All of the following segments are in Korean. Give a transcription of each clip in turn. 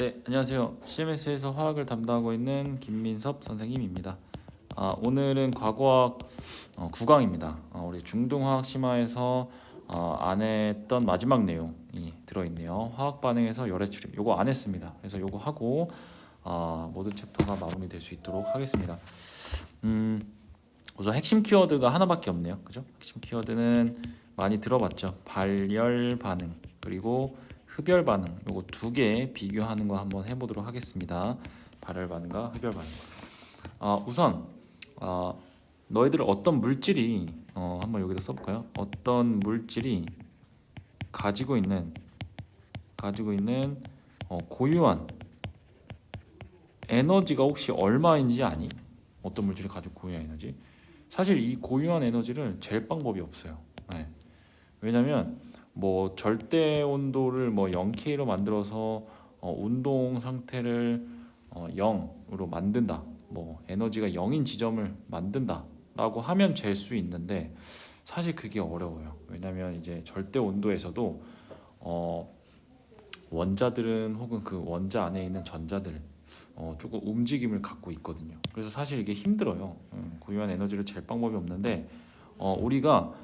네, 안녕하세요. CMS에서 화학을 담당하고 있는 김민섭 선생님입니다. 오늘은 과거학 9강입니다. 우리 중등화학 심화에서 안 했던 마지막 내용이 들어있네요. 화학 반응에서 열의 출입. 요거 안 했습니다. 그래서 요거 하고 모든 챕터가 마무리될 수 있도록 하겠습니다. 우선 핵심 키워드가 하나밖에 없네요. 그죠? 핵심 키워드는 많이 들어봤죠. 발열 반응 그리고 흡열 반응. 요거 두 개 비교하는 거 한번 해보도록 하겠습니다. 발열 반응과 흡열 반응. 우선 너희들 어떤 물질이 한번 여기다 써볼까요? 어떤 물질이 가지고 있는 고유한 에너지가 혹시 얼마인지 아니? 어떤 물질이 가지고 고유한 에너지? 사실 이 고유한 에너지를 잴 방법이 없어요. 네. 왜냐면 뭐 절대 온도를 뭐 0K로 만들어서 운동 상태를 0으로 만든다. 뭐 에너지가 0인 지점을 만든다라고 하면 잴 수 있는데 사실 그게 어려워요. 왜냐면 이제 절대 온도에서도 어, 원자들은 혹은 그 원자 안에 있는 전자들 조금 움직임을 갖고 있거든요. 그래서 사실 이게 힘들어요. 고유한 에너지를 잴 방법이 없는데 우리가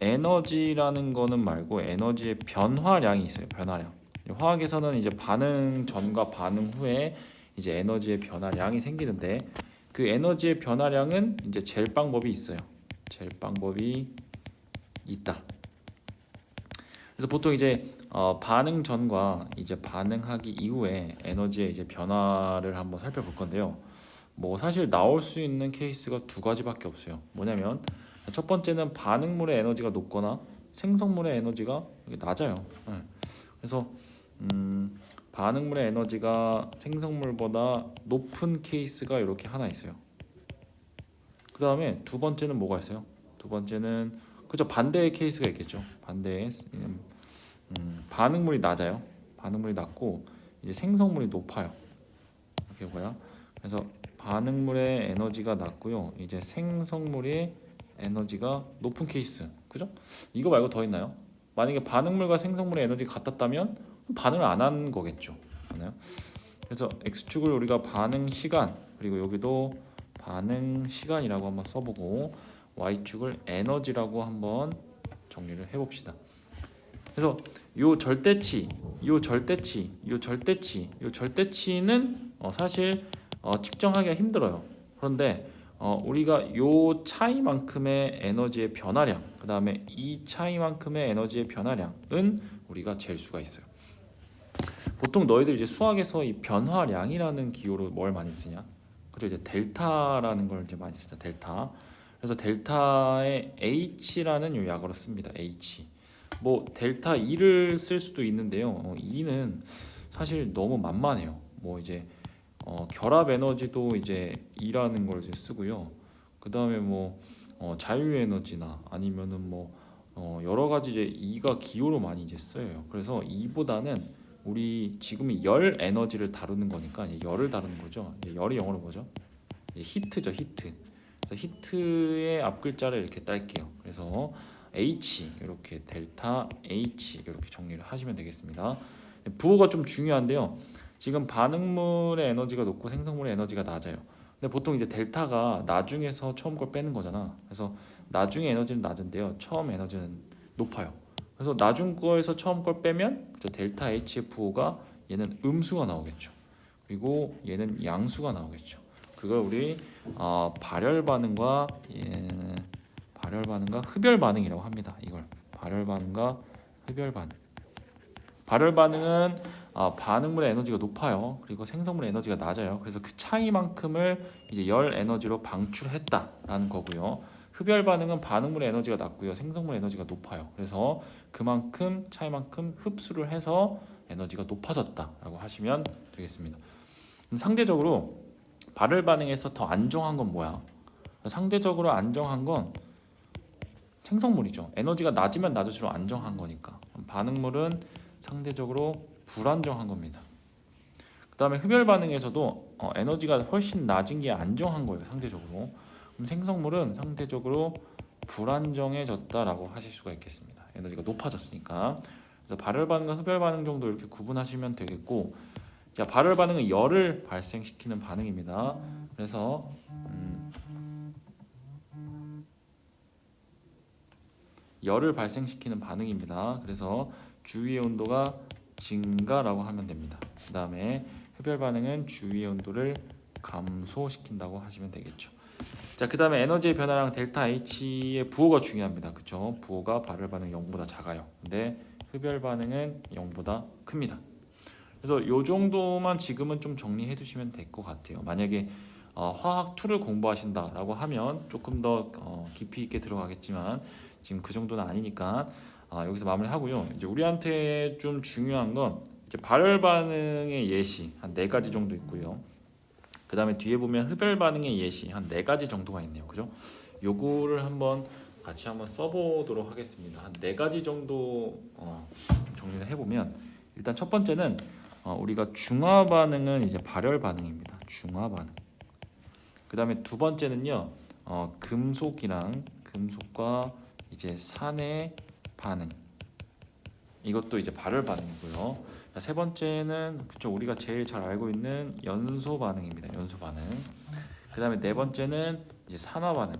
에너지라는 거는 말고 에너지의 변화량이 있어요. 변화량. 화학에서는 이제 반응 전과 반응 후에 이제 에너지의 변화량이 생기는데 그 에너지의 변화량은 이제 잴 방법이 있어요. 잴 방법이 있다. 그래서 보통 이제 반응 전과 이제 반응하기 이후에 에너지의 이제 변화를 한번 살펴볼 건데요. 뭐 사실 나올 수 있는 케이스가 두 가지밖에 없어요. 뭐냐면 첫 번째는 반응물의 에너지가 높거나 생성물의 에너지가 낮아요. 네. 그래서 반응물의 에너지가 생성물보다 높은 케이스가 이렇게 하나 있어요. 그 다음에 두 번째는 뭐가 있어요? 두 번째는 그죠, 반대의 케이스가 있겠죠. 반대의 반응물이 낮아요. 반응물이 낮고 이제 생성물이 높아요. 이렇게 보여. 그래서 반응물의 에너지가 낮고요. 이제 생성물의 에너지가 높은 케이스. 그죠? 이거 말고 더 있나요? 만약에 반응물과 생성물의 에너지가 같았다면 반응을 안 한 거겠죠. 맞나요? 그래서 x축을 우리가 반응 시간, 그리고 여기도 반응 시간이라고 한번 써보고 y축을 에너지라고 한번 정리를 해봅시다. 그래서 요 절대치, 요 절대치, 요 절대치, 요 절대치는 사실 측정하기가 힘들어요. 그런데 우리가 요 차이만큼의 에너지의 변화량, 그 다음에 이 차이만큼의 에너지의 변화량은 우리가 잴 수가 있어요. 보통 너희들 이제 수학에서 이 변화량이라는 기호로 뭘 많이 쓰냐? 그죠? 이제 델타라는 걸 이제 많이 쓰죠. 델타. 그래서 델타에 H라는 요 약어를 씁니다. H. 뭐 델타 E를 쓸 수도 있는데요. E는 사실 너무 만만해요. 뭐 이제 결합 에너지도 이제 E라는 걸 이제 쓰고요. 그 다음에 뭐 자유 에너지나 아니면은 뭐 여러 가지 이제 E가 기호로 많이 이제 쓰여요. 그래서 E보다는 우리 지금이 열 에너지를 다루는 거니까 이제 열을 다루는 거죠. 이제 열이 영어로 뭐죠? 히트죠, 히트. 그래서 히트의 앞 글자를 이렇게 딸게요. 그래서 H 이렇게 델타 H 이렇게 정리를 하시면 되겠습니다. 부호가 좀 중요한데요. 지금 반응물의 에너지가 높고 생성물의 에너지가 낮아요. 근데 보통 이제 델타가 나중에서 처음 걸 빼는 거잖아. 그래서 나중에 에너지는 낮은데요. 처음 에너지는 높아요. 그래서 나중 거에서 처음 걸 빼면 델타 HFO가 얘는 음수가 나오겠죠. 그리고 얘는 양수가 나오겠죠. 그걸 우리 발열 반응과 발열 반응과 흡열 반응이라고 합니다. 이걸 발열 반응과 흡열 반응. 발열 반응은 반응물의 에너지가 높아요. 그리고 생성물의 에너지가 낮아요. 그래서 그 차이만큼을 이제 열 에너지로 방출했다라는 거고요. 흡열 반응은 반응물의 에너지가 낮고요. 생성물의 에너지가 높아요. 그래서 그만큼 차이만큼 흡수를 해서 에너지가 높아졌다라고 하시면 되겠습니다. 상대적으로 발열 반응에서 더 안정한 건 뭐야? 상대적으로 안정한 건 생성물이죠. 에너지가 낮으면 낮을수록 안정한 거니까. 반응물은 상대적으로 불안정한 겁니다. 그 다음에 흡열 반응에서도 에너지가 훨씬 낮은 게 안정한 거예요. 상대적으로. 그럼 생성물은 상대적으로 불안정해졌다라고 하실 수가 있겠습니다. 에너지가 높아졌으니까. 그래서 발열 반응과 흡열 반응 정도 이렇게 구분하시면 되겠고, 자, 발열 반응은 열을 발생시키는 반응입니다. 그래서 열을 발생시키는 반응입니다. 그래서 주위의 온도가 증가라고 하면 됩니다. 그 다음에 흡열 반응은 주위의 온도를 감소시킨다고 하시면 되겠죠. 자, 그 다음에 에너지의 변화량 델타 H의 부호가 중요합니다. 그쵸? 부호가 발열 반응 0보다 작아요. 근데 흡열 반응은 0보다 큽니다. 그래서 요 정도만 지금은 좀 정리해 두시면 될 것 같아요. 만약에 화학 2를 공부하신다라고 하면 조금 더 깊이 있게 들어가겠지만 지금 그 정도는 아니니까 여기서 마무리하고요. 이제 우리한테 좀 중요한 건 이제 발열 반응의 예시 한 4가지 정도 있고요. 그 다음에 뒤에 보면 흡열 반응의 예시 한 4가지 정도가 있네요. 그죠? 요거를 한번 같이 한번 써보도록 하겠습니다. 한 4가지 정도 정리를 해보면 일단 첫 번째는 우리가 중화 반응은 이제 발열 반응입니다. 중화 반응. 그 다음에 두 번째는요, 금속과 이제 산의 반응. 이것도 이제 발열 반응이고요. 자, 세 번째는 그쵸, 우리가 제일 잘 알고 있는 연소 반응입니다. 연소 반응. 그 다음에 네 번째는 이제 산화 반응.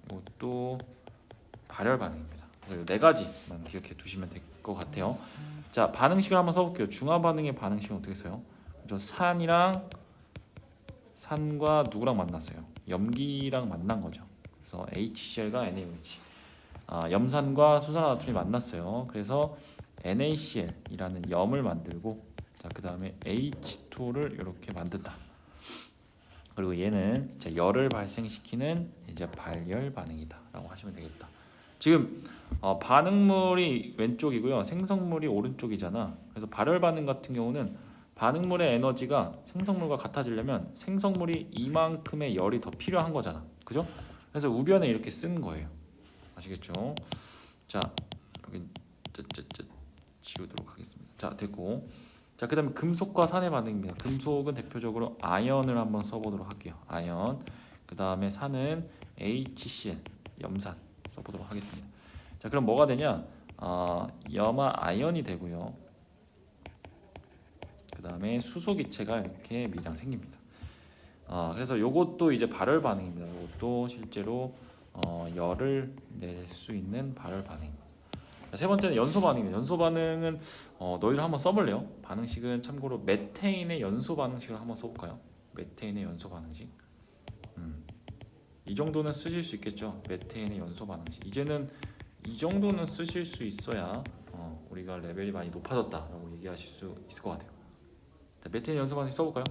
이것도 발열 반응입니다. 그래서 네 가지만 기억해 두시면 될 것 같아요. 자, 반응식을 한번 써볼게요. 중화 반응의 반응식은 어떻게 써요? 저 산과 누구랑 만났어요? 염기랑 만난 거죠. 그래서 HCl과 NaOH. 염산과 수산화나트륨이 만났어요. 그래서 NaCl이라는 염을 만들고, 자, 그 다음에 H2를 이렇게 만든다. 그리고 얘는 이제 열을 발생시키는 이제 발열 반응이다라고 하시면 되겠다. 지금 반응물이 왼쪽이고요, 생성물이 오른쪽이잖아. 그래서 발열 반응 같은 경우는 반응물의 에너지가 생성물과 같아지려면 생성물이 이만큼의 열이 더 필요한 거잖아. 그죠? 그래서 우변에 이렇게 쓴 거예요. 아시겠죠? 자, 여기 지우도록 하겠습니다. 자, 됐고. 자, 그다음에 금속과 산의 반응입니다. 금속은 대표적으로 아연을 한번 써보도록 할게요. 아연. 그다음에 산은 HCl, 염산 써보도록 하겠습니다. 자, 그럼 뭐가 되냐? 염화 아연이 되고요. 그다음에 수소 기체가 이렇게 미량 생깁니다. 그래서 요것도 이제 발열 반응입니다. 요것도 실제로 열을 낼 수 있는 발열 반응입니다. 세 번째는 연소 반응입니다. 연소 반응은 너희들 한번 써볼래요? 반응식은 참고로 메테인의 연소 반응식을 한번 써볼까요? 메테인의 연소 반응식. 이 정도는 쓰실 수 있겠죠? 메테인의 연소 반응식. 이제는 이 정도는 쓰실 수 있어야 우리가 레벨이 많이 높아졌다라고 얘기하실 수 있을 것 같아요. 자, 메테인 연소 반응식 써볼까요?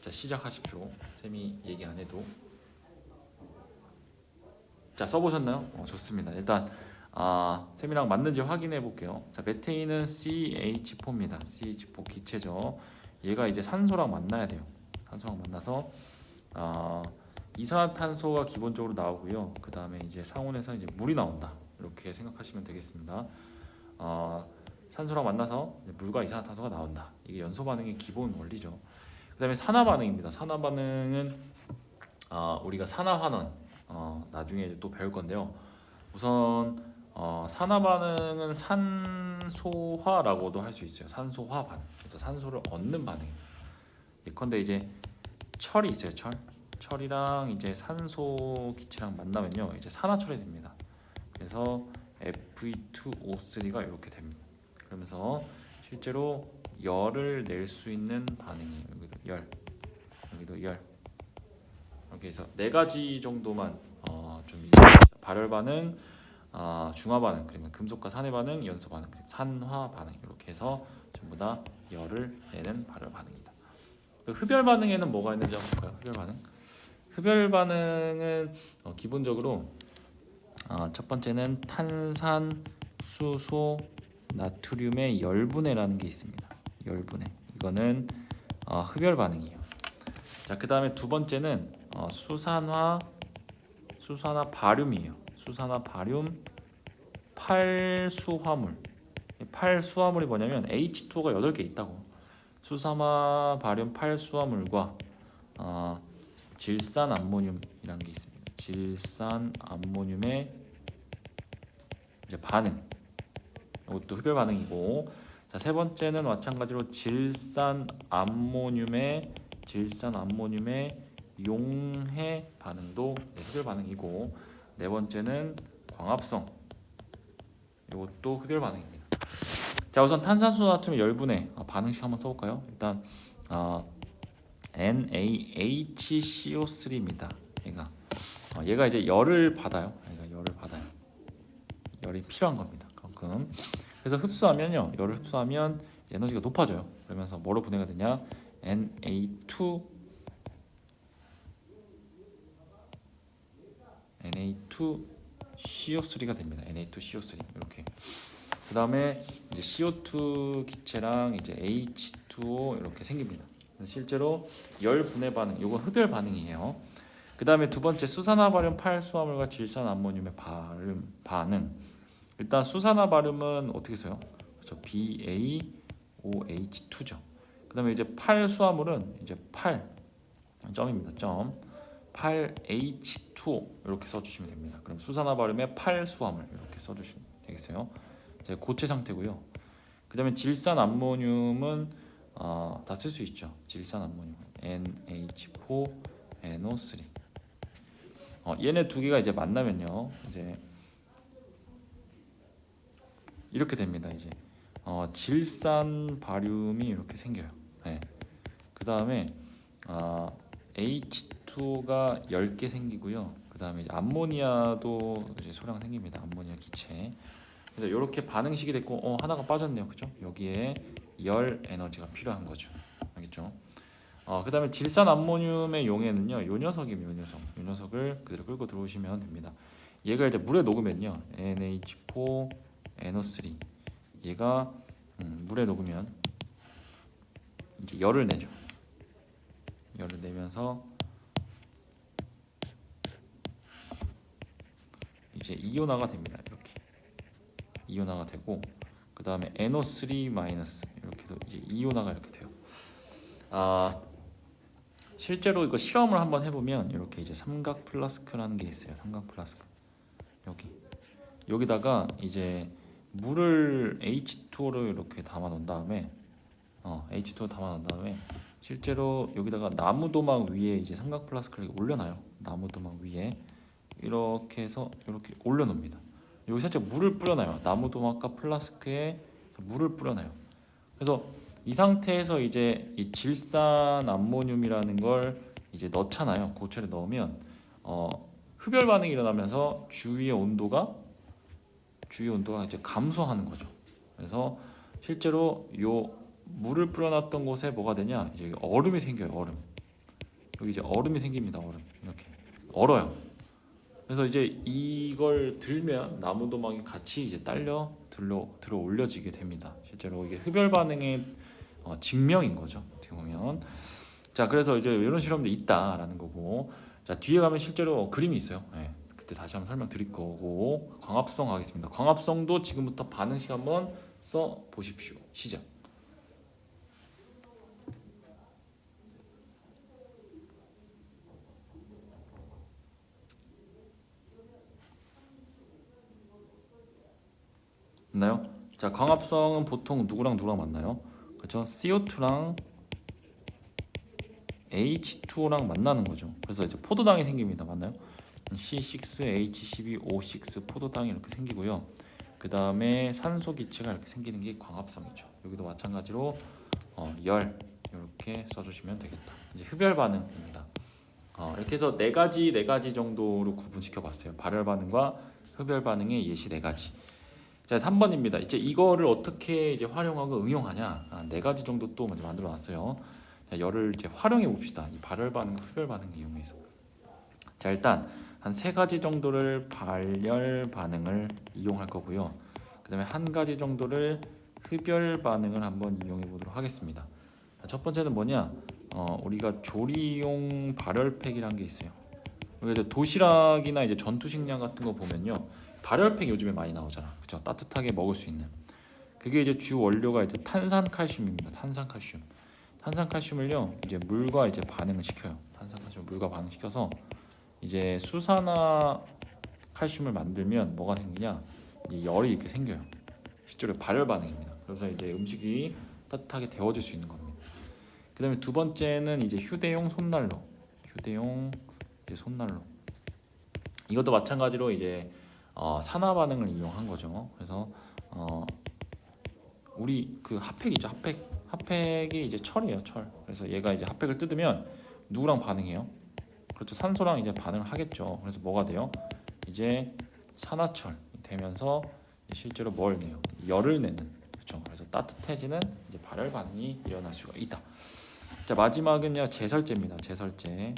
자, 시작하십시오. 쌤이 얘기 안 해도. 자, 써보셨나요? 좋습니다. 일단 쌤이랑 맞는지 확인해 볼게요. 자, 메테인은 CH4입니다. CH4 기체죠. 얘가 이제 산소랑 만나야 돼요. 산소랑 만나서 이산화탄소가 기본적으로 나오고요. 그 다음에 이제 상온에서 이제 물이 나온다. 이렇게 생각하시면 되겠습니다. 산소랑 만나서 물과 이산화탄소가 나온다. 이게 연소 반응의 기본 원리죠. 그 다음에 산화 반응입니다. 산화 반응은 우리가 산화환원 나중에 이제 또 배울 건데요. 우선 산화 반응은 산소화라고도 할 수 있어요. 산소화 반응. 그래서 산소를 얻는 반응입니다. 예컨대 이제 철이 있어요. 철이랑 이제 산소 기체랑 만나면요, 이제 산화철이 됩니다. 그래서 Fe2O3가 이렇게 됩니다. 그러면서 실제로 열을 낼 수 있는 반응이에요. 여기도 열, 여기도 열. 이렇게 해서 네 가지 정도만 좀 발열 반응, 중화 반응, 그러면 금속과 산의 반응, 연소 반응, 산화 반응, 이렇게 해서 전부 다 열을 내는 발열 반응이다. 흡열 반응에는 뭐가 있는지 한번 볼까요? 흡열 반응. 흡열 반응은 기본적으로 첫 번째는 탄산, 수소, 나트륨의 열분해라는 게 있습니다. 열분해. 이거는 흡열 반응이에요. 자, 그 다음에 두 번째는 수산화 바륨이에요. 수산화 바륨 팔수화물. 팔수화물이 뭐냐면 H2O가 8개 있다고. 수산화 바륨 팔수화물과 질산 암모늄이라는 게 있습니다. 질산 암모늄의 이제 반응. 이것도 흡열 반응이고, 자, 세 번째는 마찬가지로 질산 암모늄의 용해 반응도 흡열 반응이고, 네 번째는 광합성. 이것도 흡열 반응입니다. 자, 우선 탄산수 나트륨 열분해 반응식 한번 써볼까요? 일단 NaHCO3입니다. 얘가 이제 열을 받아요. 열이 필요한 겁니다. 그만큼. 그래서 흡수하면요, 열을 흡수하면 에너지가 높아져요. 그러면서 뭐로 분해가 되냐? Na2CO3가 됩니다. Na2CO3 이렇게. 그 다음에 이제 CO2 기체랑 이제 H2O 이렇게 생깁니다. 실제로 열 분해 반응, 이건 흡열 반응이에요. 그 다음에 두 번째 수산화바륨 8수화물과 질산 암모늄의 반응. 일단 수산화바륨은 어떻게 써요? 그렇죠. BaOH2죠. 그 다음에 이제 8수화물은 이제 8점입니다. 점 8H2O 이렇게 써주시면 됩니다. 그럼 수산화바륨의 8수화물 이렇게 써주시면 되겠어요. 이제 고체 상태고요. 그 다음에 질산 암모늄은 다 쓸 수 있죠. 질산 암모늄 NH4NO3. 얘네 두 개가 이제 만나면요, 이제 이렇게 됩니다. 이제 질산 바륨이 이렇게 생겨요. 네. 그 다음에 H2O가 10개 생기고요. 그 다음에 이제 암모니아도 이제 소량 생깁니다. 암모니아 기체. 그래서 이렇게 반응식이 됐고, 하나가 빠졌네요, 그죠? 여기에 열 에너지가 필요한 거죠. 알겠죠? 그 다음에 질산 암모늄의 용해는요, 요 녀석입니다. 요 녀석을 그대로 끌고 들어오시면 됩니다. 얘가 이제 물에 녹으면요, NH4NO3. 얘가 물에 녹으면 이제 열을 내죠. 열을 내면서 이제 이온화가 됩니다. 이렇게 이온화가 되고, 그 다음에 NO3- 이렇게도 이제 이온화가 이렇게 돼요. 실제로 이거 실험을 한번 해보면 이렇게 이제 삼각 플라스크라는 게 있어요. 삼각 플라스크. 여기다가 이제 물을 H2O를 이렇게 담아 놓은 다음에 H2O 담아 놓은 다음에 실제로 여기다가 나무도막 위에 이제 삼각 플라스크를 올려놔요. 나무도막 위에 이렇게 해서 이렇게 올려놓습니다. 여기 살짝 물을 뿌려놔요. 나무도막과 플라스크에 물을 뿌려놔요. 그래서 이 상태에서 이제 이 질산 암모늄이라는 걸 이제 넣잖아요. 고체를 넣으면 흡열 반응이 일어나면서 주위의 온도가 이제 감소하는 거죠. 그래서 실제로 요 물을 뿌려놨던 곳에 뭐가 되냐? 이제 얼음이 생겨요. 얼음. 여기 이제 얼음이 생깁니다. 얼음. 이렇게 얼어요. 그래서 이제 이걸 들면 나무도막이 같이 이제 딸려 들어 올려지게 됩니다. 실제로 이게 흡열 반응의 증명인 거죠. 어떻게 보면. 자, 그래서 이제 이런 실험도 있다라는 거고, 자, 뒤에 가면 실제로 그림이 있어요. 네, 그때 다시 한번 설명드릴 거고, 광합성 하겠습니다. 광합성도 지금부터 반응식 한번 써 보십시오. 시작. 있나요? 자, 광합성은 보통 누구랑 만나요? 그렇죠? CO2랑 H2O랑 만나는 거죠. 그래서 이제 포도당이 생깁니다. 맞나요? C6H12O6 포도당이 이렇게 생기고요. 그 다음에 산소 기체가 이렇게 생기는 게 광합성이죠. 여기도 마찬가지로 열 이렇게 써주시면 되겠다. 이제 흡열 반응입니다. 이렇게 해서 네 가지 정도로 구분시켜 봤어요. 발열 반응과 흡열 반응의 예시 네 가지. 자, 3번입니다. 이제 이거를 어떻게 이제 활용하고 응용하냐? 네 가지 정도 또 먼저 만들어 놨어요. 자, 열을 이제 활용해 봅시다. 이 발열 반응, 흡열 반응을 이용해서. 자, 일단 한 세 가지 정도를 발열 반응을 이용할 거고요. 그다음에 한 가지 정도를 흡열 반응을 한번 이용해 보도록 하겠습니다. 자, 첫 번째는 뭐냐? 우리가 조리용 발열팩이라는 게 있어요. 그래서 도시락이나 이제 전투식량 같은 거 보면요, 발열팩 요즘에 많이 나오잖아, 그죠? 따뜻하게 먹을 수 있는. 그게 이제 주 원료가 이제 탄산칼슘입니다. 탄산칼슘을요, 이제 물과 이제 반응을 시켜요. 탄산칼슘 물과 반응시켜서 이제 수산화 칼슘을 만들면 뭐가 생기냐? 이 열이 이렇게 생겨요. 실제로 발열 반응입니다. 그래서 이제 음식이 따뜻하게 데워질 수 있는 겁니다. 그다음에 두 번째는 이제 휴대용 손난로. 휴대용 이제 손난로. 이것도 마찬가지로 이제 산화 반응을 이용한 거죠. 그래서 우리 그 핫팩이죠. 핫팩이 이제 철이에요. 철. 그래서 얘가 이제 핫팩을 뜯으면 누구랑 반응해요? 그렇죠. 산소랑 이제 반응을 하겠죠. 그래서 뭐가 돼요? 이제 산화철 되면서 실제로 뭘 내요? 열을 내는. 그렇죠. 그래서 따뜻해지는 이제 발열 반응이 일어날 수가 있다. 자, 마지막은요. 제설제입니다. 제설제.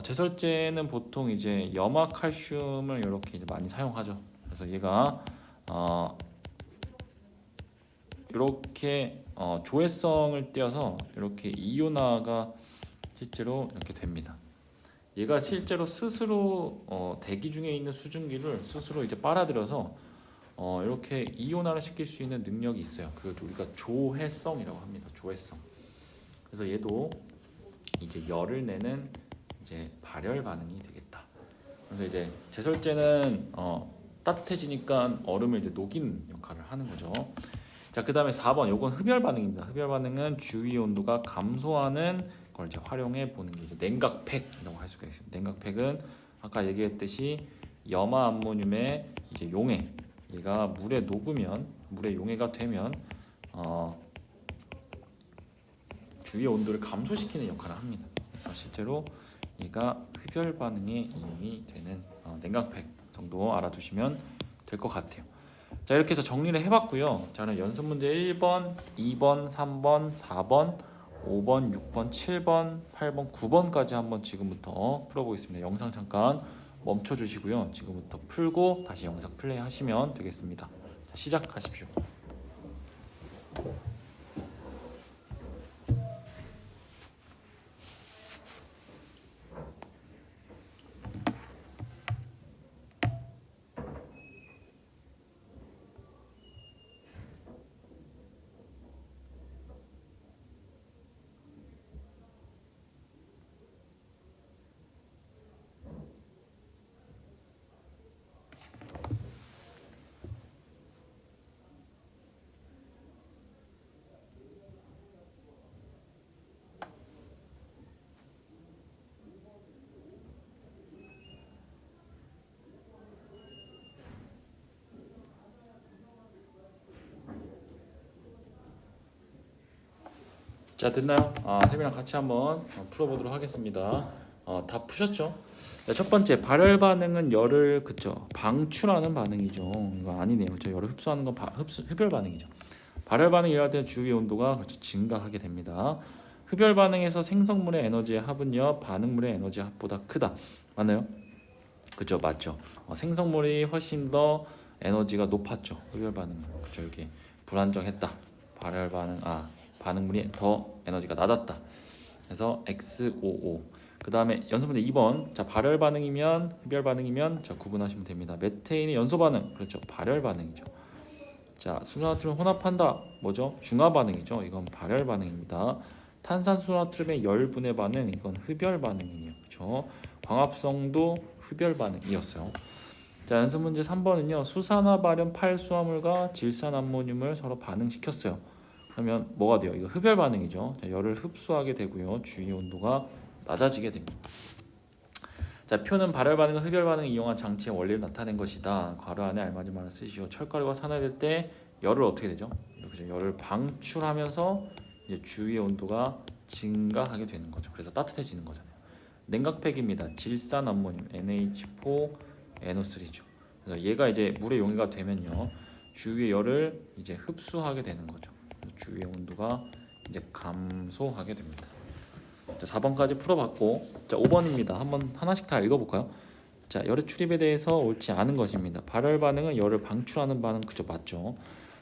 제설제는 보통 이제 염화칼슘을 이렇게 이제 많이 사용하죠. 그래서 얘가 이렇게 조회성을 띄어서 이렇게 이온화가 실제로 이렇게 됩니다. 얘가 실제로 스스로 대기 중에 있는 수증기를 스스로 이제 빨아들여서 이렇게 이온화를 시킬 수 있는 능력이 있어요. 그걸 우리가 조해성이라고 합니다. 조해성. 그래서 얘도 이제 열을 내는 이제 발열 반응이 되겠다. 그래서 이제 제설제는 따뜻해지니까 얼음을 이제 녹이는 역할을 하는 거죠. 자, 그다음에 4번 요건 흡열 반응입니다. 흡열 반응은 주위 온도가 감소하는 걸 이제 활용해 보는 게 이제 냉각팩이라고 할 수가 있습니다. 냉각팩은 아까 얘기했듯이 염화 암모늄의 이제 용해, 얘가 물에 녹으면 물의 용해가 되면 주위 온도를 감소시키는 역할을 합니다. 그래서 실제로 얘가 흡열 반응에 이용이 되는 냉각팩 정도 알아두시면 될 것 같아요. 자, 이렇게 해서 정리를 해봤고요. 저는 연습 문제 1번, 2번, 3번, 4번, 5번, 6번, 7번, 8번, 9번까지 한번 지금부터 풀어보겠습니다. 영상 잠깐 멈춰주시고요. 지금부터 풀고 다시 영상 플레이 하시면 되겠습니다. 자, 시작하십시오. 자, 됐나요? 쌤이랑 같이 한번 풀어보도록 하겠습니다. 다 푸셨죠? 자, 첫 번째 발열 반응은 열을 그쵸 방출하는 반응이죠. 이거 아니네요. 그쵸? 열을 흡수하는 건 흡열 반응이죠. 발열 반응이 일어날 때 주위 온도가 그렇죠 증가하게 됩니다. 흡열 반응에서 생성물의 에너지의 합은요 반응물의 에너지 합보다 크다. 맞나요? 그죠, 맞죠. 생성물이 훨씬 더 에너지가 높았죠. 흡열 반응은 그죠. 이렇게 불안정했다. 발열 반응 반응물이 더 에너지가 낮았다. 그래서 XOO. 그 다음에 연습 문제 2번. 자, 발열 반응이면 흡열 반응이면 자 구분하시면 됩니다. 메테인의 연소 반응 그렇죠. 발열 반응이죠. 자, 수소나트륨 혼합한다. 뭐죠? 중화 반응이죠. 이건 발열 반응입니다. 탄산수소나트륨의 열분해 반응 이건 흡열 반응이에요. 그렇죠? 광합성도 흡열 반응이었어요. 자, 연습 문제 3번은요. 수산화 발연 8수화물과 질산암모늄을 서로 반응시켰어요. 그러면 뭐가 돼요? 이거 흡열 반응이죠. 자, 열을 흡수하게 되고요. 주위 온도가 낮아지게 됩니다. 자, 표는 발열 반응과 흡열 반응을 이용한 장치의 원리를 나타낸 것이다. 괄호 안에 알맞은 말을 쓰시오. 철가루가 산화될 때 열을 어떻게 되죠? 이렇게 열을 방출하면서 이제 주위의 온도가 증가하게 되는 거죠. 그래서 따뜻해지는 거잖아요. 냉각팩입니다. 질산암모늄 NH4NO3죠. 그래서 얘가 이제 물의 용해가 되면요, 주위의 열을 이제 흡수하게 되는 거죠. 주위의 온도가 이제 감소하게 됩니다. 자, 4번까지 풀어봤고, 자 5번입니다. 한번 하나씩 다 읽어볼까요? 자, 열의 출입에 대해서 옳지 않은 것입니다. 발열 반응은 열을 방출하는 반응 그죠, 맞죠?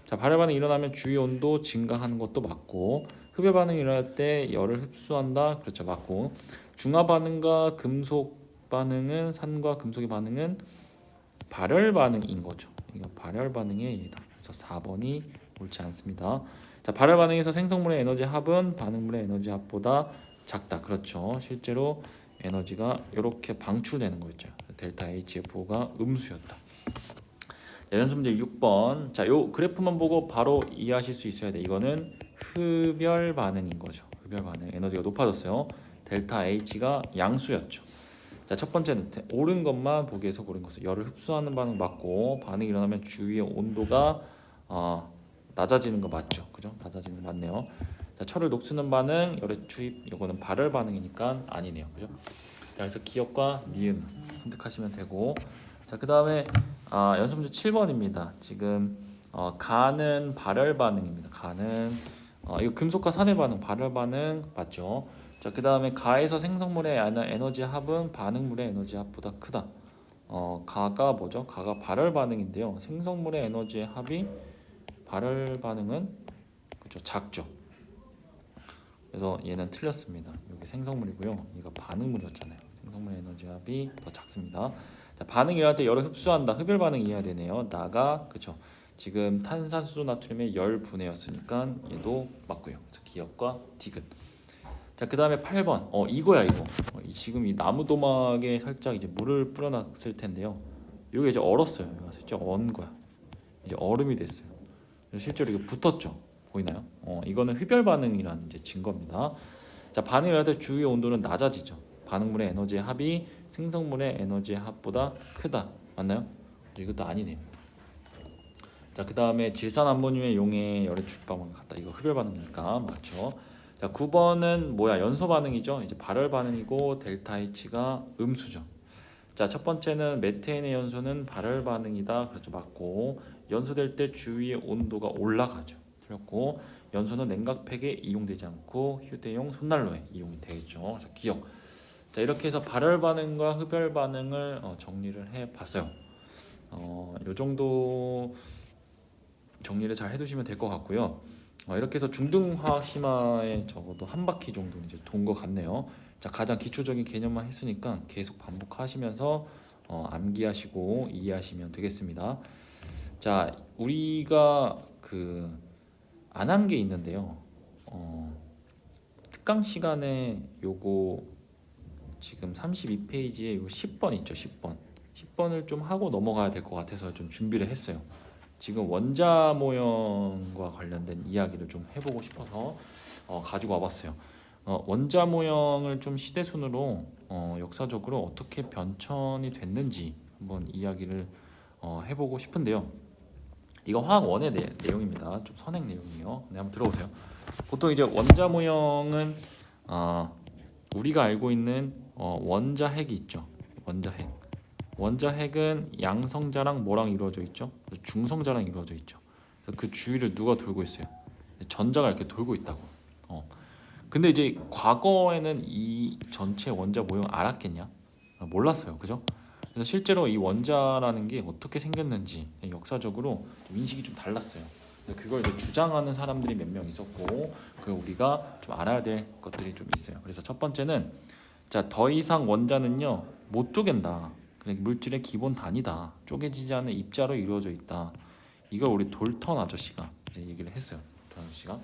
자, 발열 반응이 일어나면 주위 온도 증가하는 것도 맞고, 흡열 반응이 일어날 때 열을 흡수한다 그렇죠, 맞고, 중화 반응과 금속 반응은 산과 금속의 반응은 발열 반응인 거죠. 이거 발열 반응의 예다. 그래서 4번이 옳지 않습니다. 자, 발열 반응에서 생성물의 에너지 합은 반응물의 에너지 합보다 작다. 그렇죠. 실제로 에너지가 이렇게 방출되는 거죠. 델타 HFO가 음수였다. 자, 연습 문제 6번. 자, 요 그래프만 보고 바로 이해하실 수 있어야 돼. 이거는 흡열 반응인 거죠. 흡열 반응. 에너지가 높아졌어요. 델타 H가 양수였죠. 자, 첫 번째는 옳은 것만 보기 위해서 고른 것은 열을 흡수하는 반응 맞고, 반응이 일어나면 주위의 온도가 낮아지는 거 맞죠? 그죠? 낮아지는 거 맞네요. 자, 철을 녹쓰는 반응, 열의 투입, 이거는 발열 반응이니까 아니네요. 그죠? 자, 그래서 기억과 니은 선택하시면 되고, 자, 그다음에 연습 문제 7번입니다. 지금 가는 발열 반응입니다. 가는 이거 금속과 산의 반응, 발열 반응 맞죠? 자, 그다음에 가에서 생성물의 에너지 합은 반응물의 에너지 합보다 크다. 가가 뭐죠? 가가 발열 반응인데요. 생성물의 에너지의 합이 발열 반응은 그죠? 작죠. 그래서 얘는 틀렸습니다. 여기 생성물이고요. 이거 반응물이었잖아요. 생성물 에너지 합이 더 작습니다. 자, 반응이 일어날 때 열을 흡수한다. 흡열 반응 이해해야 되네요. 나가 그죠? 지금 탄산수 나트륨의 열 분해였으니까 얘도 맞고요. 그래서 기억과 디귿. 자, 그다음에 8번. 이거야 이거. 지금 이 나무 도막에 살짝 이제 물을 뿌려놨을 텐데요. 이게 이제 얼었어요. 이거 살짝 얼은 거야. 이제 얼음이 됐어요. 실제로 이거 붙었죠. 보이나요? 이거는 흡열 반응이라는 이제 증거입니다. 자, 반응을 할 때 주위 온도는 낮아지죠. 반응물의 에너지의 합이 생성물의 에너지의 합보다 크다. 맞나요? 이것도 아니네요. 자, 그다음에 질산암모늄의 용해 열의 주입방황 같다. 이거 흡열 반응이니까 맞죠. 자, 9번은 뭐야? 연소 반응이죠. 이제 발열 반응이고 델타 H가 음수죠. 자, 첫 번째는 메테인의 연소는 발열 반응이다. 그렇죠. 맞고, 연소될 때 주위의 온도가 올라가죠. 틀렸고, 연소는 냉각팩에 이용되지 않고 휴대용 손난로에 이용이 되겠죠. 그래서 기억. 자, 이렇게 해서 발열 반응과 흡열 반응을 정리를 해봤어요. 요 정도 정리를 잘 해두시면 될 것 같고요. 이렇게 해서 중등화학 심화에 적어도 한 바퀴 정도 이제 돈 것 같네요. 자, 가장 기초적인 개념만 했으니까 계속 반복하시면서 암기하시고 이해하시면 되겠습니다. 자, 우리가 안 한 게 있는데요. 특강 시간에 요거 지금 32페이지에 요 10번 있죠. 10번을 좀 하고 넘어가야 될 것 같아서 좀 준비를 했어요. 지금 원자 모형과 관련된 이야기를 좀 해보고 싶어서 가지고 와봤어요. 원자 모형을 좀 시대순으로 역사적으로 어떻게 변천이 됐는지 한번 이야기를 해보고 싶은데요. 이거 화학 원의 내용입니다. 좀 선행 내용이에요. 네, 한번 들어보세요. 보통 이제 원자 모형은 우리가 알고 있는 원자 핵이 있죠. 원자 핵. 원자 핵은 양성자랑 뭐랑 이루어져 있죠? 중성자랑 이루어져 있죠. 그래서 그 주위를 누가 돌고 있어요? 전자가 이렇게 돌고 있다고. 근데 이제 과거에는 이 전체 원자 모형 알았겠냐? 몰랐어요. 그죠? 그래서 실제로 이 원자라는 게 어떻게 생겼는지 역사적으로 인식이 좀 달랐어요. 그래서 그걸 이제 주장하는 사람들이 몇 명 있었고, 그 우리가 좀 알아야 될 것들이 좀 있어요. 그래서 첫 번째는 자, 더 이상 원자는요 못 쪼갠다. 그러니까 물질의 기본 단위다. 쪼개지지 않은 입자로 이루어져 있다. 이걸 우리 돌턴 아저씨가 이제 얘기를 했어요. 돌턴 아저씨가.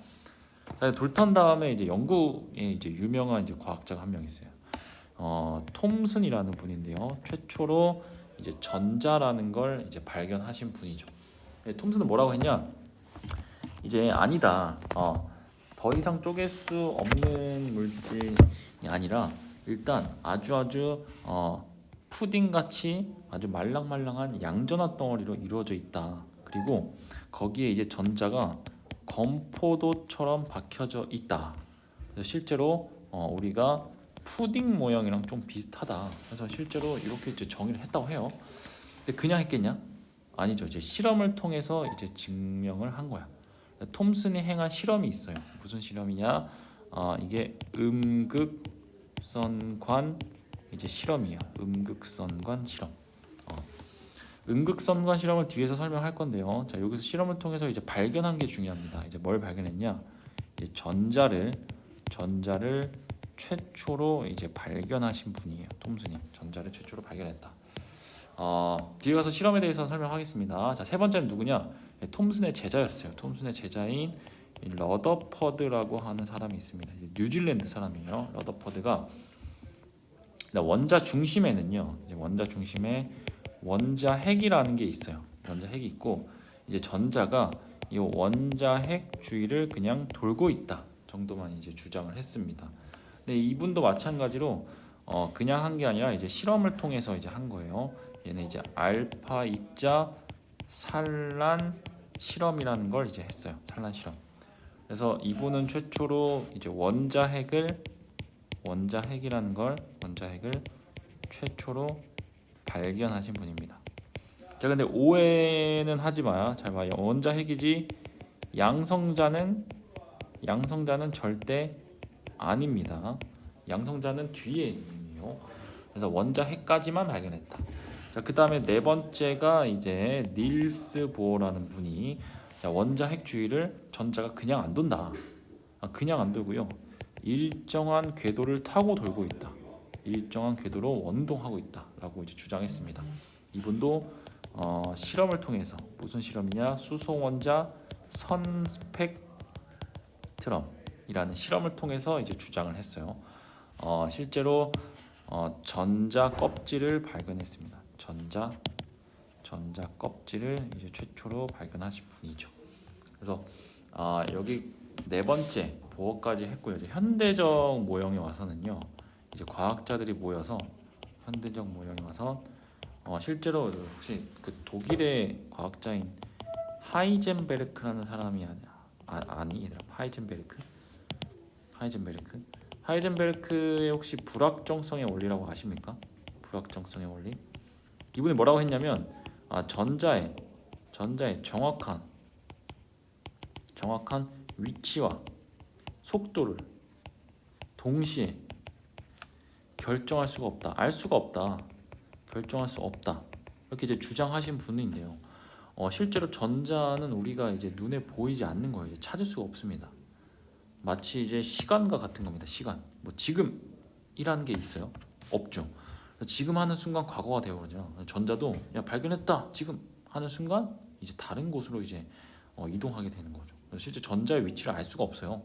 돌턴 다음에 이제 영국에 이제 유명한 이제 과학자가 한 명 있어요. 톰슨이라는 분인데요. 최초로 이제 전자라는 걸 이제 발견하신 분이죠. 톰슨은 뭐라고 했냐? 이제 아니다. 더 이상 쪼갤 수 없는 물질이 아니라 일단 아주 푸딩 같이 아주 말랑말랑한 양전화 덩어리로 이루어져 있다. 그리고 거기에 이제 전자가 건포도처럼 박혀져 있다. 그래서 실제로 우리가 푸딩 모양이랑 좀 비슷하다. 그래서 실제로 이렇게 이제 정의를 했다고 해요. 근데 그냥 했겠냐? 아니죠. 이제 실험을 통해서 이제 증명을 한 거야. 톰슨이 행한 실험이 있어요. 무슨 실험이냐? 이게 음극선관 이제 실험이에요. 음극선관 실험. 음극선관 실험을 뒤에서 설명할 건데요. 자, 여기서 실험을 통해서 이제 발견한 게 중요합니다. 이제 뭘 발견했냐? 이제 전자를 최초로 이제 발견하신 분이에요. 톰슨이 전자를 최초로 발견했다. 뒤에 가서 실험에 대해서 설명하겠습니다. 자, 세 번째는 누구냐? 톰슨의 제자였어요. 톰슨의 제자인 러더퍼드라고 하는 사람이 있습니다. 뉴질랜드 사람이에요. 러더퍼드가 원자 중심에는요, 이제 원자 중심에 원자 핵이라는 게 있어요. 원자핵이 있고 이제 전자가 이 원자핵 주위를 그냥 돌고 있다 정도만 이제 주장을 했습니다. 근데 이분도 마찬가지로 그냥 한 게 아니라 이제 실험을 통해서 이제 한 거예요. 얘는 이제 알파 입자 산란 실험이라는 걸 이제 했어요. 산란 실험. 그래서 이분은 최초로 이제 원자핵을 최초로 발견하신 분입니다. 자, 근데 오해는 하지 마요. 잘 봐요. 원자핵이지 양성자는 절대 아닙니다. 양성자는 뒤에 있네요. 그래서 원자핵까지만 발견했다. 자, 그 다음에 네 번째가 이제 닐스 보어라는 분이 원자핵 주위를 전자가 그냥 안 돈다. 그냥 안 돌고요. 일정한 궤도를 타고 돌고 있다. 일정한 궤도로 원동하고 있다라고 이제 주장했습니다. 이분도 실험을 통해서 무슨 실험이냐? 수소원자 선스펙트럼이라는 실험을 통해서 이제 주장을 했어요. 실제로 전자 껍질을 발견했습니다. 전자 껍질을 이제 최초로 발견하신 분이죠. 그래서 여기 네 번째 보어까지 했고요. 이제 현대적 모형에 와서는요. 이제 과학자들이 모여서 실제로 혹시 그 독일의 과학자인 하이젠베르크라는 사람이 아니 얘들아 하이젠베르크의 혹시 불확정성의 원리라고 아십니까? 불확정성의 원리. 이분이 뭐라고 했냐면 전자의 정확한 위치와 속도를 동시에 결정할 수가 없다. 알 수가 없다. 결정할 수 없다. 이렇게 이제 주장하신 분인데요. 실제로 전자는 우리가 이제 눈에 보이지 않는 거예요. 이제 찾을 수가 없습니다. 마치 이제 시간과 같은 겁니다. 시간. 뭐 지금이라는 게 있어요? 없죠. 지금 하는 순간 과거가 되어버리죠. 전자도 야 발견했다. 지금 하는 순간 이제 다른 곳으로 이제 이동하게 되는 거죠. 실제 전자의 위치를 알 수가 없어요.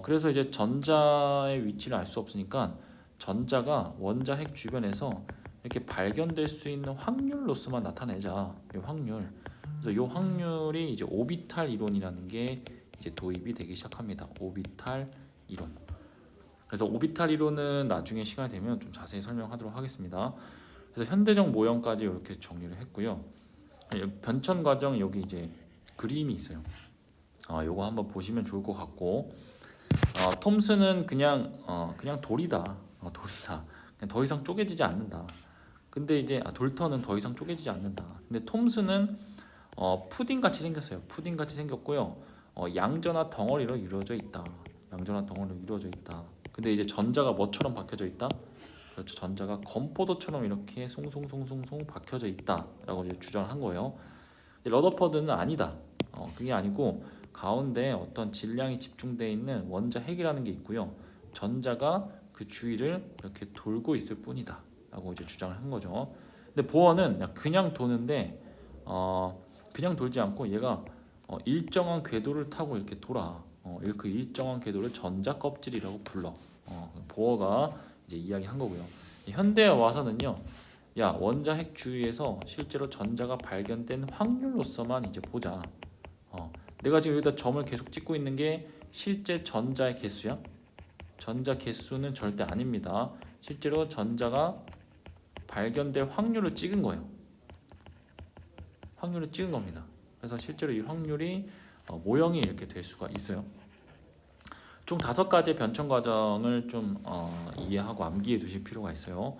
그래서 이제 전자의 위치를 알 수 없으니까 전자가 원자핵 주변에서 이렇게 발견될 수 있는 확률로서만 나타내자. 이 확률. 그래서 이 확률이 이제 오비탈 이론이라는 게 이제 도입이 되기 시작합니다. 오비탈 이론. 그래서 오비탈 이론은 나중에 시간이 되면 좀 자세히 설명하도록 하겠습니다. 그래서 현대적 모형까지 이렇게 정리를 했고요. 변천 과정 여기 이제 그림이 있어요. 요거 한번 보시면 좋을 것 같고, 톰슨은 그냥 돌이다. 돌이다. 그냥 더 이상 쪼개지지 않는다. 근데 이제 돌턴은 더 이상 쪼개지지 않는다. 근데 톰슨은 푸딩 같이 생겼어요. 푸딩 같이 생겼고요. 양전화 덩어리로 이루어져 있다. 근데 이제 전자가 뭐처럼 박혀져 있다? 그렇죠. 전자가 건포도처럼 이렇게 송송송송송 박혀져 있다라고 이제 주장을 한 거예요. 러더퍼드는 아니다. 그게 아니고 가운데 어떤 질량이 집중되어 있는 원자핵이라는 게 있고요. 전자가 그 주위를 이렇게 돌고 있을 뿐이다라고 이제 주장을 한 거죠. 근데 보어는 그냥 도는데 그냥 돌지 않고 얘가 일정한 궤도를 타고 이렇게 돌아. 그 일정한 궤도를 전자 껍질이라고 불러. 보어가 이제 이야기한 거고요. 현대에 와서는요. 원자핵 주위에서 실제로 전자가 발견된 확률로서만 이제 보자. 내가 지금 여기다 점을 계속 찍고 있는 게 실제 전자의 개수야? 전자 개수는 절대 아닙니다. 실제로 전자가 발견될 확률을 찍은 거예요. 확률을 찍은 겁니다. 그래서 실제로 이 확률이 모형이 이렇게 될 수가 있어요. 총 5가지의 변천 과정을 좀 이해하고 암기해 두실 필요가 있어요.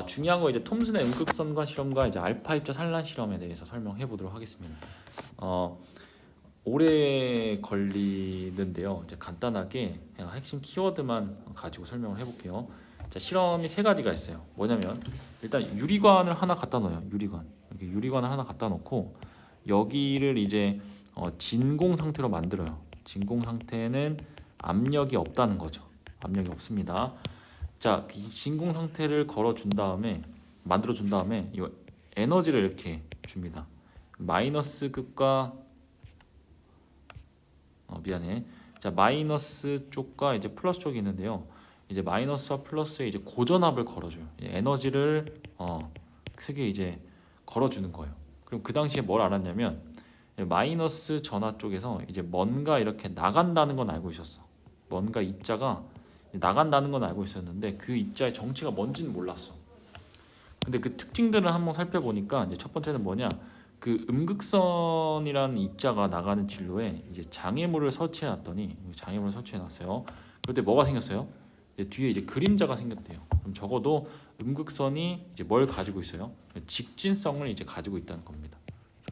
중요한 거 이제 톰슨의 음극선과 실험과 이제 알파 입자 산란 실험에 대해서 설명해 보도록 하겠습니다. 오래 걸리는데요. 이제 간단하게 그냥 핵심 키워드만 가지고 설명을 해볼게요. 자, 실험이 3가지가 있어요. 뭐냐면 일단 유리관을 하나 갖다 넣어요. 이렇게 유리관을 하나 갖다 놓고 여기를 이제 진공 상태로 만들어요. 진공 상태는 압력이 없다는 거죠. 압력이 없습니다. 자, 이 진공 상태를 만들어 준 다음에 이 에너지를 이렇게 줍니다. 마이너스 극과 자, 마이너스 쪽과 이제 플러스 쪽이 있는데요. 이제 마이너스와 플러스에 이제 고전압을 걸어줘요. 에너지를 크게 이제 걸어주는 거예요. 그럼 그 당시에 뭘 알았냐면 마이너스 전하 쪽에서 이제 뭔가 이렇게 나간다는 건 알고 있었어. 뭔가 입자가 나간다는 건 알고 있었는데 그 입자의 정체가 뭔지는 몰랐어. 근데 그 특징들을 한번 살펴보니까 이제 첫 번째는 뭐냐? 그 음극선이라는 입자가 나가는 진로에 이제 장애물을 설치해 놨더니 장애물을 설치해 놨어요. 그럴 때 뭐가 생겼어요? 이제 뒤에 이제 그림자가 생겼대요. 그럼 적어도 음극선이 이제 뭘 가지고 있어요? 직진성을 이제 가지고 있다는 겁니다.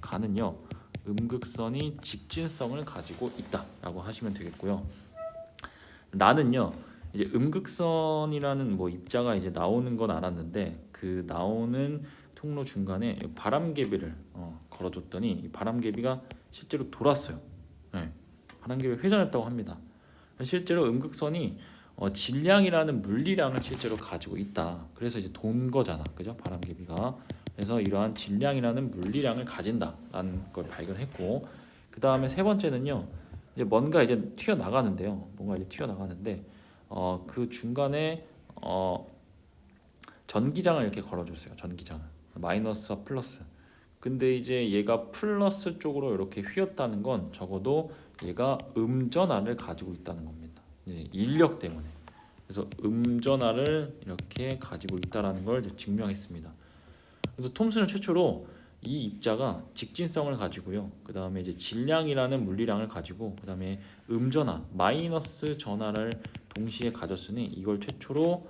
가는요. 음극선이 직진성을 가지고 있다라고 하시면 되겠고요. 나는요. 이제 음극선이라는 뭐 입자가 이제 나오는 건 알았는데 그 나오는 통로 중간에 바람개비를 걸어줬더니 이 바람개비가 실제로 돌았어요. 네, 바람개비 회전했다고 합니다. 실제로 음극선이 질량이라는 물리량을 실제로 가지고 있다. 그래서 이제 돈 거잖아, 그죠? 바람개비가. 그래서 이러한 질량이라는 물리량을 가진다라는 걸 발견했고, 그 다음에 세 번째는요, 이제 뭔가 이제 튀어 나가는데요. 뭔가 이제 튀어 나가는데, 그 중간에 전기장을 이렇게 걸어줬어요. 전기장을 마이너스와 플러스. 근데 이제 얘가 플러스 쪽으로 이렇게 휘었다는 건 적어도 얘가 음전하를 가지고 있다는 겁니다. 인력 때문에. 그래서 음전하를 이렇게 가지고 있다라는 걸 이제 증명했습니다. 그래서 톰슨은 최초로 이 입자가 직진성을 가지고요. 그 다음에 이제 질량이라는 물리량을 가지고, 그 다음에 음전하 마이너스 전하를 동시에 가졌으니 이걸 최초로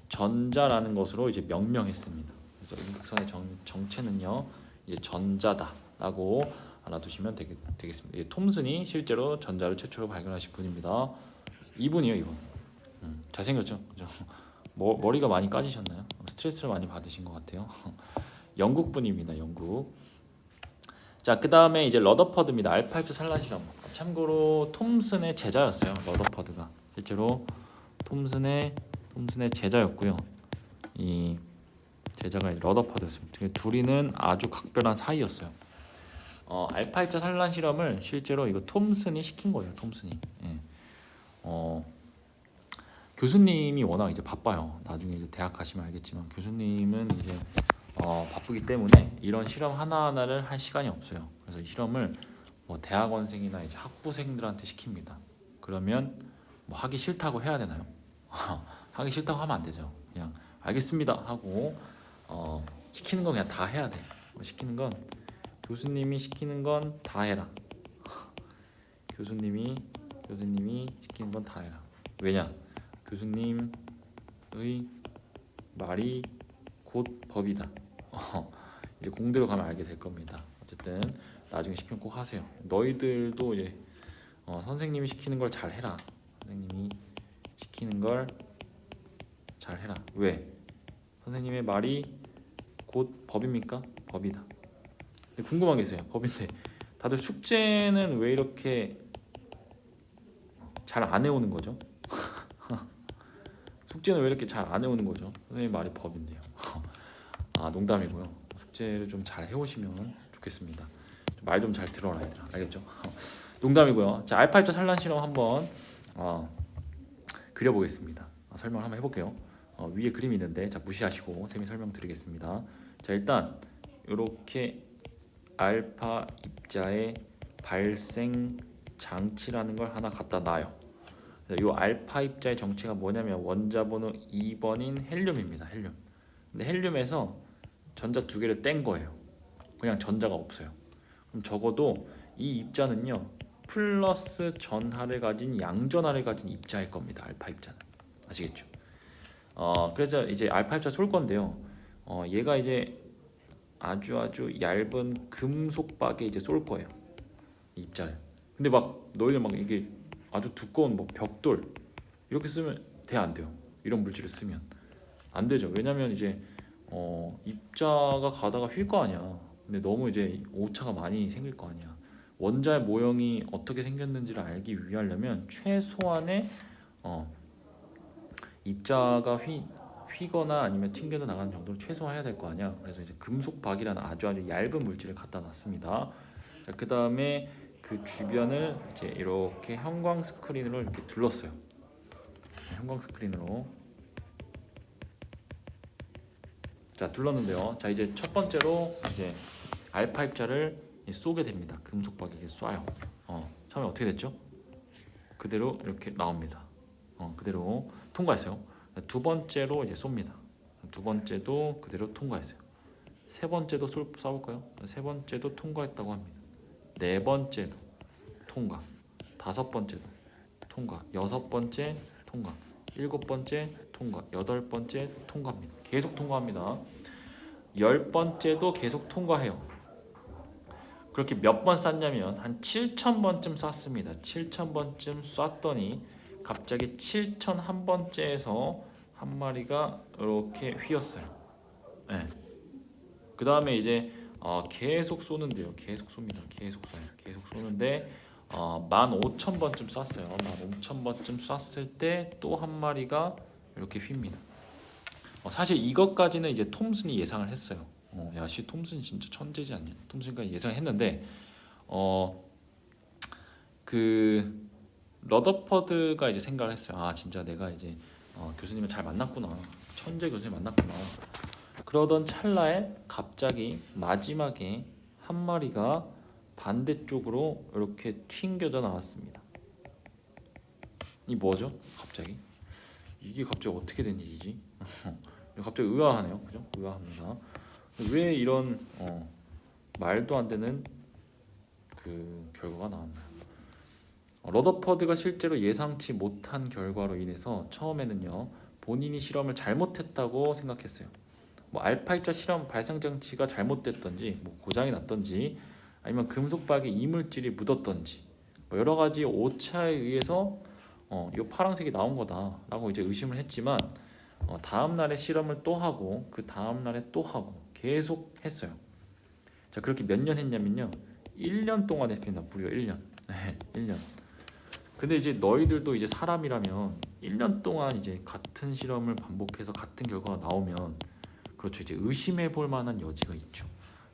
전자라는 것으로 이제 명명했습니다. 그래서 음극선의 정체는요, 이제 전자다라고 알아두시면 되겠습니다. 톰슨이 실제로 전자를 최초로 발견하신 분입니다. 이분이요, 이분. 잘생겼죠, 그죠? 머리가 많이 까지셨나요? 스트레스를 많이 받으신 것 같아요. 영국 분입니다, 영국. 자, 그 다음에 이제 러더퍼드입니다. 알파 입자 산란 실험. 참고로 톰슨의 제자였어요, 러더퍼드가. 실제로 톰슨의 제자였고요. 이 제자가 러더퍼드였습니다. 둘이는 아주 각별한 사이였어요. 알파 입자 산란 실험을 실제로 이거 톰슨이 시킨 거예요. 톰슨이. 예. 교수님이 워낙 이제 바빠요. 나중에 이제 대학 가시면 알겠지만 교수님은 이제 바쁘기 때문에 이런 실험 하나하나를 할 시간이 없어요. 그래서 이 실험을 뭐 대학원생이나 이제 학부생들한테 시킵니다. 그러면 뭐 하기 싫다고 해야 되나요? 하기 싫다고 하면 안 되죠. 그냥 알겠습니다 하고 시키는 건 그냥 다 해야 돼. 시키는 건 교수님이 시키는 건 다 해라. 교수님이 시키는 건 다 해라. 왜냐? 교수님의 말이 곧 법이다. 이제 공대로 가면 알게 될 겁니다. 어쨌든 나중에 시키면 꼭 하세요. 너희들도 이제 선생님이 시키는 걸 잘 해라. 선생님이 시키는 걸 잘 해라. 왜? 선생님의 말이 곧 법입니까? 법이다. 근데 궁금한 게 있어요. 법인데 다들 숙제는 왜 이렇게 잘 안 해오는 거죠? 숙제는 왜 이렇게 잘 안 해오는 거죠? 선생님 말이 법인데요. 아, 농담이고요. 숙제를 좀 잘 해오시면 좋겠습니다. 말 좀 잘 들어라 얘들아. 알겠죠? 농담이고요. 자, 알파 입자 산란 실험 한번 그려보겠습니다. 설명을 한번 해볼게요. 위에 그림이 있는데 자, 무시하시고 쌤이 설명드리겠습니다. 자, 일단 이렇게 알파 입자의 발생 장치라는 걸 하나 갖다 놔요. 이 알파 입자의 정체가 뭐냐면 원자번호 2번인 헬륨입니다. 헬륨. 근데 헬륨에서 전자 두 개를 뗀 거예요. 그냥 전자가 없어요. 그럼 적어도 이 입자는요 플러스 전하를 가진 양전하를 가진 입자일 겁니다. 알파 입자는. 아시겠죠? 그래서 이제 알파 입자 쏠 건데요. 얘가 이제 아주 얇은 금속박에 이제 쏠 거예요. 이 입자를. 근데 막 너희들 막 이게 아주 두꺼운 뭐 벽돌 이렇게 쓰면 안 돼요. 이런 물질을 쓰면 안 되죠. 왜냐면 이제 입자가 가다가 휠 거 아니야. 근데 너무 이제 오차가 많이 생길 거 아니야. 원자의 모형이 어떻게 생겼는지를 알기 위하려면 최소한의 입자가 휘거나 아니면 튕겨져 나가는 정도를 최소화해야 될 거 아니야. 그래서 이제 금속박이라는 아주 얇은 물질을 갖다 놨습니다. 자, 그 다음에 그 주변을 이제 이렇게 형광 스크린으로 이렇게 둘렀어요. 형광 스크린으로. 자, 둘렀는데요. 자, 이제 첫 번째로 이제 알파 입자를 쏘게 됩니다. 금속 박에게 쏴요. 처음에 어떻게 됐죠? 그대로 이렇게 나옵니다. 그대로 통과했어요. 두 번째로 이제 쏩니다. 두 번째도 그대로 통과했어요. 세 번째도 쏴볼까요? 세 번째도 통과했다고 합니다. 네 번째도 통과, 다섯 번째도 통과, 여섯 번째 통과, 일곱 번째 통과, 여덟 번째 통과합니다. 계속 통과합니다. 열 번째도 계속 통과해요. 그렇게 몇 번 쐈냐면 한 7,000번쯤 쐈습니다. 7,000번쯤 쐈더니 갑자기 7,001번째에서 한 마리가 이렇게 휘었어요. 네. 그 다음에 이제 계속 쏘는데요. 계속 쏩니다. 계속 쏴요. 계속 쏘는데 15,000번쯤 쐈어요. 15,000번쯤 쐈을 때 또 한 마리가 이렇게 휩니다. 사실 이것까지는 이제 톰슨이 예상을 했어요. 야씨 톰슨 진짜 천재지 않냐? 톰슨까지 예상했는데 그 러더퍼드가 이제 생각을 했어요. 아 진짜 내가 이제 교수님을 잘 만났구나. 천재 교수님 만났구나. 그러던 찰나에 갑자기 마지막에 한 마리가 반대쪽으로 이렇게 튕겨져 나왔습니다. 이 뭐죠? 갑자기 이게 갑자기 어떻게 된 일이지? 갑자기 의아하네요, 그죠? 의아합니다. 왜 이런 말도 안 되는 그 결과가 나왔나요? 러더퍼드가 실제로 예상치 못한 결과로 인해서 처음에는요 본인이 실험을 잘못했다고 생각했어요. 뭐 알파 입자 실험 발생 장치가 잘못됐던지, 뭐 고장이 났던지, 아니면 금속박에 이물질이 묻었던지, 뭐 여러 가지 오차에 의해서 이 파란색이 나온 거다라고 이제 의심을 했지만 다음 날에 실험을 또 하고 그 다음 날에 또 하고 계속 했어요. 자 그렇게 몇 년 했냐면요 1년 동안 했습니다. 무려 1년. 네, 1년. 근데 이제 너희들도 이제 사람이라면 1년 동안 이제 같은 실험을 반복해서 같은 결과가 나오면 그렇죠. 이제 의심해 볼 만한 여지가 있죠.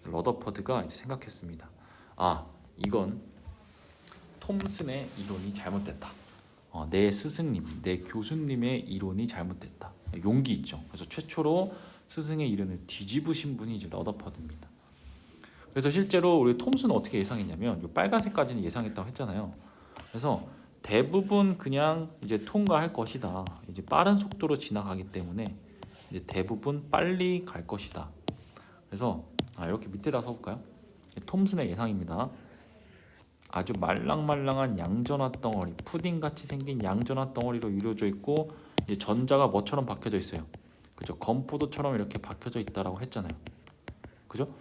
러더퍼드가 이제 생각했습니다. 아, 이건 톰슨의 이론이 잘못됐다. 내 스승님, 내 교수님의 이론이 잘못됐다. 용기 있죠. 그래서 최초로 스승의 이론을 뒤집으신 분이 이제 러더퍼드입니다. 그래서 실제로 우리 톰슨은 어떻게 예상했냐면 이 빨간색까지는 예상했다고 했잖아요. 그래서 대부분 그냥 이제 통과할 것이다. 이제 빠른 속도로 지나가기 때문에 이제 대부분 빨리 갈 것이다. 그래서 이렇게 밑에다 써볼까요? 톰슨의 예상입니다. 아주 말랑말랑한 양전화 덩어리, 푸딩같이 생긴 양전화 덩어리로 이루어져 있고 이제 전자가 뭐처럼 박혀져 있어요. 그죠? 건포도처럼 이렇게 박혀져 있다라고 했잖아요. 그죠?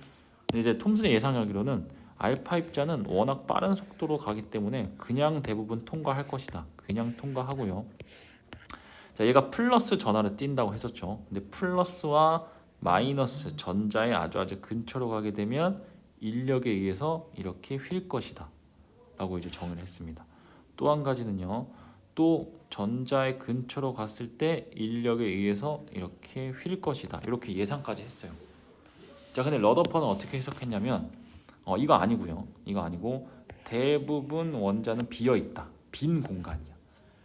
근데 이제 톰슨의 예상하기로는 알파 입자는 워낙 빠른 속도로 가기 때문에 그냥 대부분 통과할 것이다. 그냥 통과하고요. 자, 얘가 플러스 전하를 띈다고 했었죠. 근데 플러스와 마이너스 전자의 아주 근처로 가게 되면 인력에 의해서 이렇게 휠 것이다 라고 이제 정의를 했습니다. 또 한 가지는요, 또 전자의 근처로 갔을 때 인력에 의해서 이렇게 휠 것이다 이렇게 예상까지 했어요. 자, 근데 러더퍼는 어떻게 해석했냐면 이거 아니고요. 이거 아니고 대부분 원자는 비어 있다. 빈 공간이야.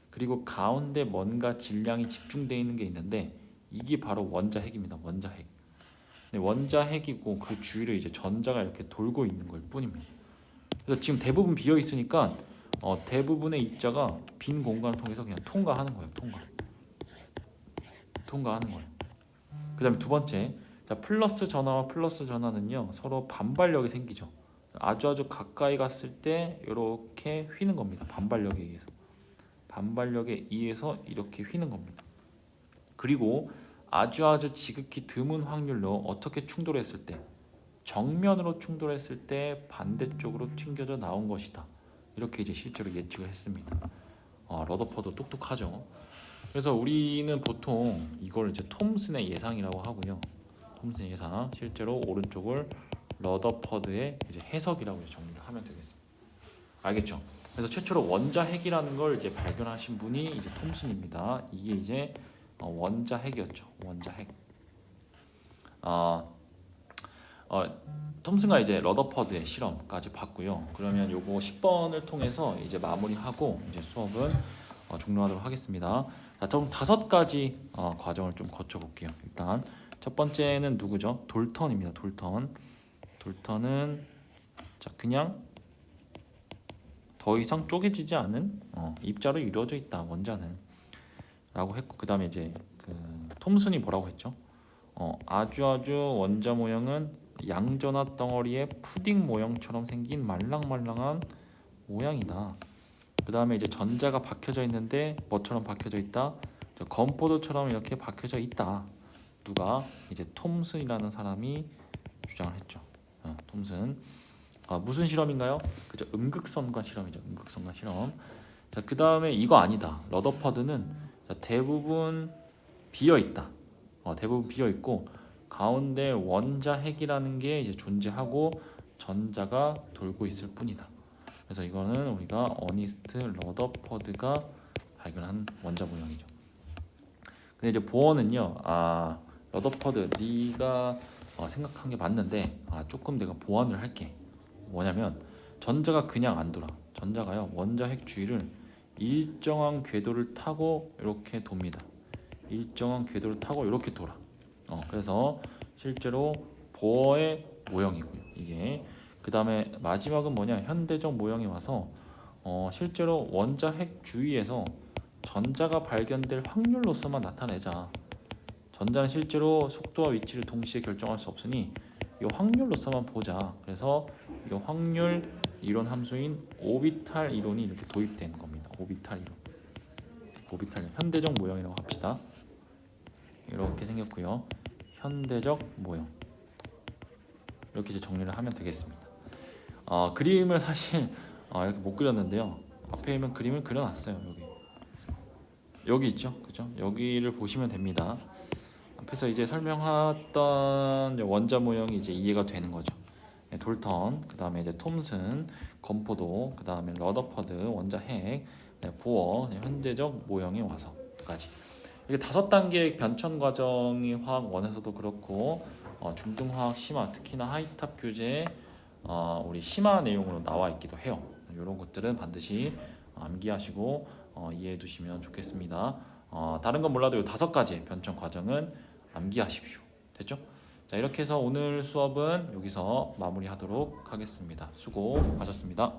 그리고 가운데 뭔가 질량이 집중되어 있는 게 있는데 이게 바로 원자핵입니다. 원자핵. 근데 원자핵이고 그 주위를 이제 전자가 이렇게 돌고 있는 걸 뿐입니다. 그래서 지금 대부분 비어 있으니까 대부분의 입자가 빈 공간을 통해서 그냥 통과하는 거예요. 통과하는 거예요. 그다음에 두 번째, 자, 플러스 전하와 플러스 전하는요 서로 반발력이 생기죠. 아주 가까이 갔을 때 이렇게 휘는 겁니다. 반발력에 의해서 이렇게 휘는 겁니다. 그리고 아주 지극히 드문 확률로 어떻게 충돌했을 때 정면으로 충돌했을 때 반대쪽으로 튕겨져 나온 것이다. 이렇게 이제 실제로 예측을 했습니다. 러더퍼드 똑똑하죠. 그래서 우리는 보통 이걸 이제 톰슨의 예상이라고 하고요. 톰슨의 예상, 실제로 오른쪽을 러더퍼드의 이제 해석이라고 정리를 하면 되겠습니다. 알겠죠? 그래서 최초로 원자핵이라는 걸 이제 발견하신 분이 이제 톰슨입니다. 이게 이제 원자핵이었죠. 원자핵. 톰슨과 이제 러더퍼드의 실험까지 봤고요. 그러면 요거 10번을 통해서 이제 마무리하고 이제 수업은 종료하도록 하겠습니다. 자, 총 5가지 과정을 좀 거쳐 볼게요. 일단 첫 번째는 누구죠? 돌턴입니다. 돌턴. 돌턴은 자 그냥 더 이상 쪼개지지 않은 입자로 이루어져 있다 원자는 라고 했고 그 다음에 이제 그 톰슨이 뭐라고 했죠? 아주 원자 모양은 양전화 덩어리의 푸딩 모양처럼 생긴 말랑말랑한 모양이다. 그 다음에 이제 전자가 박혀져 있는데 뭐처럼 박혀져 있다? 건포도처럼 이렇게 박혀져 있다. 누가? 이제 톰슨이라는 사람이 주장을 했죠. 톰슨. 무슨 실험인가요? 그죠? 음극선과 실험이죠. 음극선과 실험. 자, 그 다음에 이거 아니다. 러더퍼드는 대부분 비어 있다. 대부분 비어 있고 가운데 원자 핵이라는 게 이제 존재하고 전자가 돌고 있을 뿐이다. 그래서 이거는 우리가 어니스트 러더퍼드가 발견한 원자 모형이죠. 근데 이제 보어는요, 러더퍼드, 네가 생각한 게 맞는데, 조금 내가 보완을 할게. 뭐냐면 전자가 그냥 안 돌아. 전자가요, 원자 핵 주위를 일정한 궤도를 타고 이렇게 돕니다. 일정한 궤도를 타고 이렇게 돌아. 그래서 실제로 보어의 모형이고요. 이게 그 다음에 마지막은 뭐냐? 현대적 모형이 와서 실제로 원자 핵 주위에서 전자가 발견될 확률로서만 나타내자. 전자는 실제로 속도와 위치를 동시에 결정할 수 없으니 이 확률로서만 보자. 그래서 이 확률 이론 함수인 오비탈 이론이 이렇게 도입된 겁니다. 오비탈 이론. 오비탈 현대적 모형이라고 합시다. 이렇게 생겼고요. 현대적 모형. 이렇게 이제 정리를 하면 되겠습니다. 그림을 사실 이렇게 못 그렸는데요. 앞에 있는 그림을 그려놨어요. 여기 있죠, 그죠? 여기를 보시면 됩니다. 앞에서 이제 설명했던 원자 모형이 이제 이해가 되는 거죠. 돌턴, 그 다음에 이제 톰슨, 건포도, 그 다음에 러더퍼드, 원자 핵, 보어, 현대적 모형이 와서까지. 이게 5단계 변천 과정이 화학 1에서도 그렇고 중등화학 심화, 특히나 하이탑 교재 우리 심화 내용으로 나와 있기도 해요. 이런 것들은 반드시 암기하시고 이해해 두시면 좋겠습니다. 다른 건 몰라도 이 5가지 변천 과정은 암기하십시오. 됐죠? 자, 이렇게 해서 오늘 수업은 여기서 마무리하도록 하겠습니다. 수고하셨습니다.